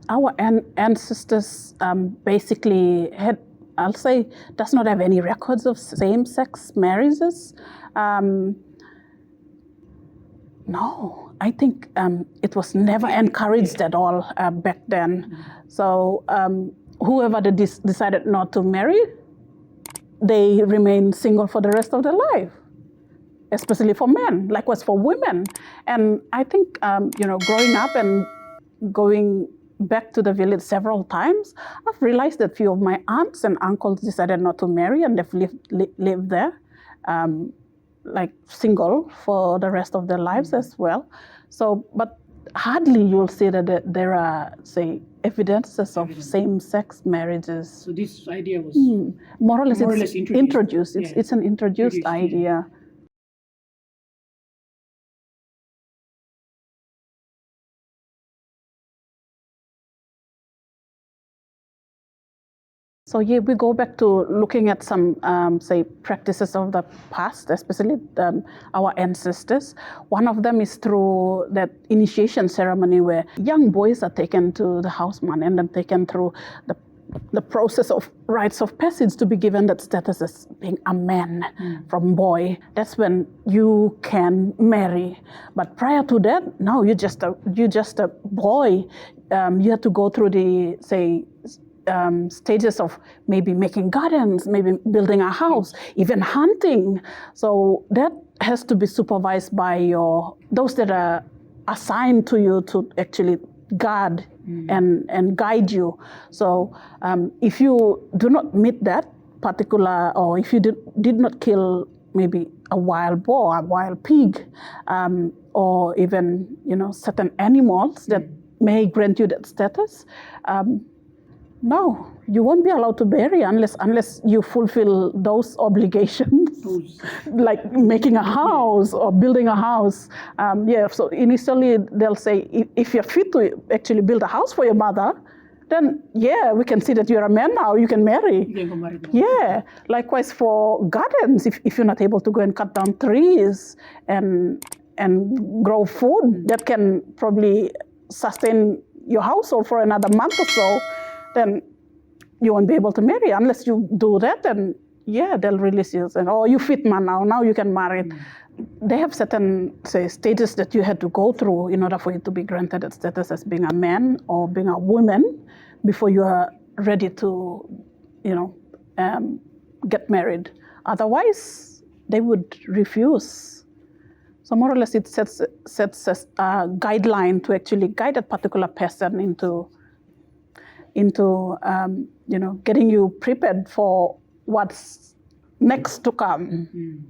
our ancestors basically had, I'll say, does not have any records of same-sex marriages. No, I think it was never encouraged at all back then. So whoever decided not to marry, they remain single for the rest of their life, especially for men, likewise for women. And I think, growing up and going back to the village several times, I've realized that few of my aunts and uncles decided not to marry, and they've lived there, like single for the rest of their lives as well. So, but hardly you'll see that there are, say, evidences of same-sex marriages. So this idea was more or less introduced. It's an introduced idea. Yeah. So yeah, we go back to looking at some, say, practices of the past, especially our ancestors. One of them is through that initiation ceremony where young boys are taken to the houseman and then taken through the process of rites of passage to be given that status as being a man from boy. That's when you can marry. But prior to that, no, you're just a boy. You have to go through the, say, stages of maybe making gardens, maybe building a house, even hunting. So that has to be supervised by those that are assigned to you to actually guard and guide you. So if you do not meet that particular, or if you did not kill maybe a wild boar, a wild pig, or even certain animals that may grant you that status, no, you won't be allowed to marry unless you fulfill those obligations, like making a house or building a house. So initially they'll say, if you're fit to actually build a house for your mother, then we can see that you're a man now, you can marry. You can go marry now. Yeah, likewise for gardens, if you're not able to go and cut down trees and grow food that can probably sustain your household for another month or so, then you won't be able to marry. Unless you do that, then they'll release you. And you fit man now you can marry. They have certain, say, stages that you had to go through in order for you to be granted that status as being a man or being a woman before you are ready to, get married. Otherwise, they would refuse. So more or less it sets a guideline to actually guide a particular person into getting you prepared for what's next to come.